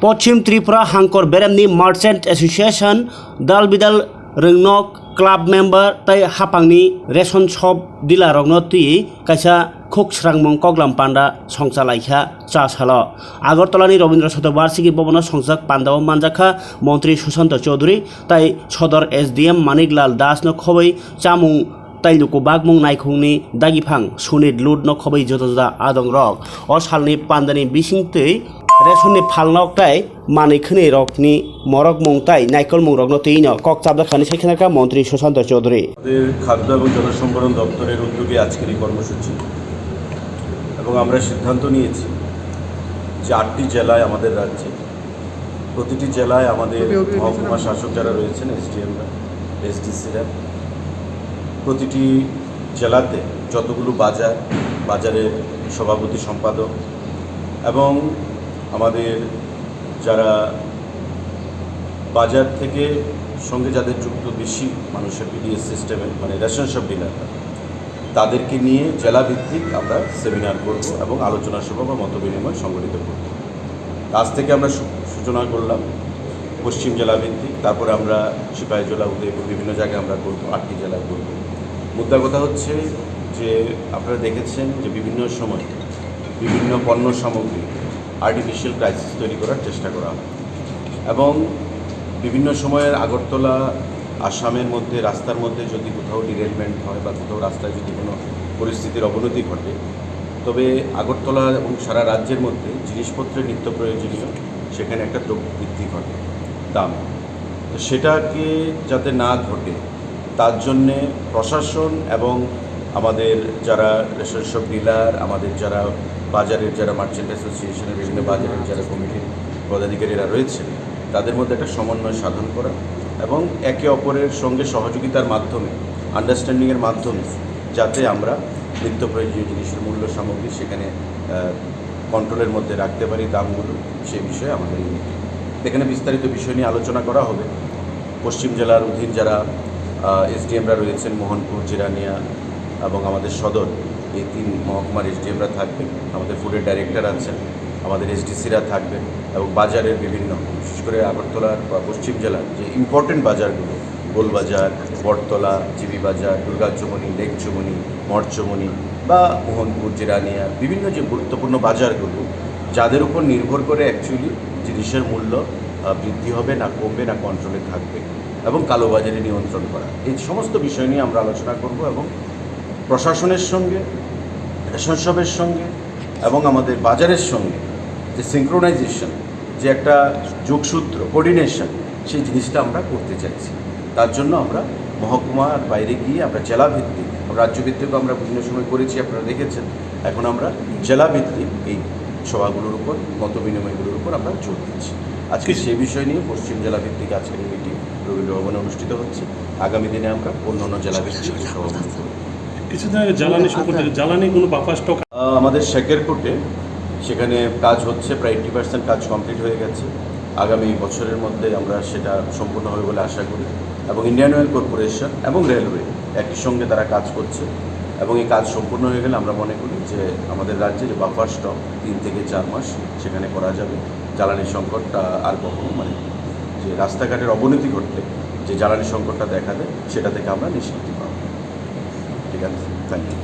পশ্চিম Tripura হাংকর বেরেমনি merchant association दाल Bidal रोंनक club member तै हापांगनि ration शप डिलारकनो तुई काइसा खुक स्रांमं कग्लाम पान्डा संसालाइखा चासालो আগরতলাनि रवीन्द्र शतबार्षिकी भवन संसद पान्डाव मानजाखा मंत्री सुशांत चौधरी तै सदर एसडीएम मानिकलाल दासनो खबै चामुं ताइलुको बागमुं नायखुंनि दागिफां सुनित लुदनो खबै जतजा आदं रक अ सालनि पान्डानि बिसिंतै रेशननि फालनक ताइ मानिखनि रकनि मरक मुंताइ नाइकल मुंरकनो तैनो কক চাবদাখানি সেখানকা মন্ত্রী সুশান্ত চৌধুরী। আমাদের খাদ্য এবং জনসম্ভরণ দপ্তরের উদ্যোগে আজকের এই কর্মসূচি এবং আমরা সিদ্ধান্ত নিয়েছি যে 8টি জেলায় আমাদের রাজ্যে প্রতিটি জেলায় আমাদের মহকুমা শাসক যারা রয়েছেন এসডিএমরা এসডিসিরা প্রতিটি জেলাতে যতগুলো বাজারের সভাপতি সম্পাদক এবং আমাদের যারা বাজার থেকে সঙ্গে যাদের যুক্ত বেশি মানুষের পিডিএস সিস্টেমে মানে রেশন শপ ডিলাররা তাদেরকে নিয়ে জেলাভিত্তিক আমরা সেমিনার করব এবং আলোচনা সভা বা মতবিনিময় সংগঠিত করব। আজ থেকে আমরা সূচনা করলাম পশ্চিম জেলাভিত্তিক, তারপরে আমরা সিপাহীজলা উদয়পুর বিভিন্ন জায়গায় আমরা করব, 8টি জেলায় করব। মুদ্রা কথা হচ্ছে যে আপনারা দেখেছেন যে বিভিন্ন সময় বিভিন্ন পণ্য সামগ্রী আর্টিফিশিয়াল ক্রাইসিস তৈরি করার চেষ্টা করা হয় এবং বিভিন্ন সময়ের আগরতলা আসামের মধ্যে রাস্তার মধ্যে যদি কোথাও ডিরেলমেন্ট হয় বা কোথাও রাস্তায় যদি কোনো পরিস্থিতির অবনতি ঘটে তবে আগরতলা এবং সারা রাজ্যের মধ্যে জিনিসপত্রের নিত্য প্রয়োজনীয় সেখানে একটা দ্রব্য বৃদ্ধি ঘটে দাম, তো সেটাকে যাতে না ঘটে তার জন্যে প্রশাসন এবং আমাদের যারা রেশন শপ ডিলার আমাদের যারা বাজারের যারা মার্চেন্ট অ্যাসোসিয়েশনের বিভিন্ন বাজারের যারা কমিটির পদাধিকারীরা রয়েছে তাদের মধ্যে একটা সমন্বয় সাধন করা এবং একে অপরের সঙ্গে সহযোগিতার মাধ্যমে আন্ডারস্ট্যান্ডিংয়ের মাধ্যমে যাতে আমরা নিত্য প্রয়োজনীয় জিনিসের মূল্য সামগ্রী সেখানে কন্ট্রোলের মধ্যে রাখতে পারি দামগুলো, সে বিষয়ে আমাদের এখানে বিস্তারিত বিষয় নিয়ে আলোচনা করা হবে। পশ্চিম জেলার অধীন যারা এসডিএমরা রয়েছেন মোহনপুর, জিরানিয়া এবং আমাদের সদর, এই 3 মহকুমার এসডিএমরা থাকবেন, আমাদের ফুডের ডাইরেক্টর আছেন, আমাদের এসডিসিরা থাকবেন এবং বাজারের বিভিন্ন বিশেষ করে আগরতলার বা পশ্চিম জেলার যে ইম্পর্টেন্ট বাজারগুলো গোলবাজার, বটতলা, জিবি বাজার, দুর্গাচমনি, লেকচমনি, মঠচমনি বা মোহনপুর, জিরানিয়া বিভিন্ন যে গুরুত্বপূর্ণ বাজারগুলো যাদের উপর নির্ভর করে অ্যাকচুয়ালি জিনিসের মূল্য বৃদ্ধি হবে না কমবে না কন্ট্রোলে থাকবে এবং কালোবাজারে নিয়ন্ত্রণ করা, এই সমস্ত বিষয় নিয়ে আমরা আলোচনা করব এবং প্রশাসনের সঙ্গে রেশন শপের সঙ্গে এবং আমাদের বাজারের সঙ্গে যে সিঙ্ক্রোনাইজেশন যে একটা যোগসূত্র কোঅর্ডিনেশন সেই জিনিসটা আমরা করতে চাইছি। তার জন্য আমরা মহকুমার বাইরে গিয়ে আমরা জেলাভিত্তিক রাজ্যভিত্তিক আমরা বিভিন্ন সময় করেছি আপনারা দেখেছেন, এখন আমরা জেলাভিত্তিক এই সভাগুলোর উপর মতবিনিময়গুলোর উপর আমরা জোর দিচ্ছি। আজকে সেই বিষয় নিয়ে পশ্চিম জেলাভিত্তিক আজকের এই মিটিং রবীন্দ্র ভবনে অনুষ্ঠিত হচ্ছে, আগামী দিনে আমরা অন্যান্য জেলাভিত্তিক সভাগুলো করব। কিছুদিন আগে জ্বালানি কোনো বাফার স্টক আমাদের শেখেরকোটে সেখানে কাজ হচ্ছে, প্রায় 80% কাজ কমপ্লিট হয়ে গেছে, আগামী বছরের মধ্যে আমরা সেটা সম্পূর্ণ হবে বলে আশা করি এবং ইন্ডিয়ান অয়েল কর্পোরেশন এবং রেলওয়ে একই সঙ্গে তারা কাজ করছে এবং এই কাজ সম্পূর্ণ হয়ে গেলে আমরা মনে করি যে আমাদের রাজ্যে যে বাফার স্টক 3 থেকে 4 মাস সেখানে করা যাবে, জ্বালানি সংকটটা আর কখনো মানে যে রাস্তাঘাটের অবনতি ঘটলে যে জ্বালানি সংকটটা দেখা দেয় সেটা থেকে আমরা নিষ্কৃতি পাবো। ঠিক আছে, থ্যাংক ইউ।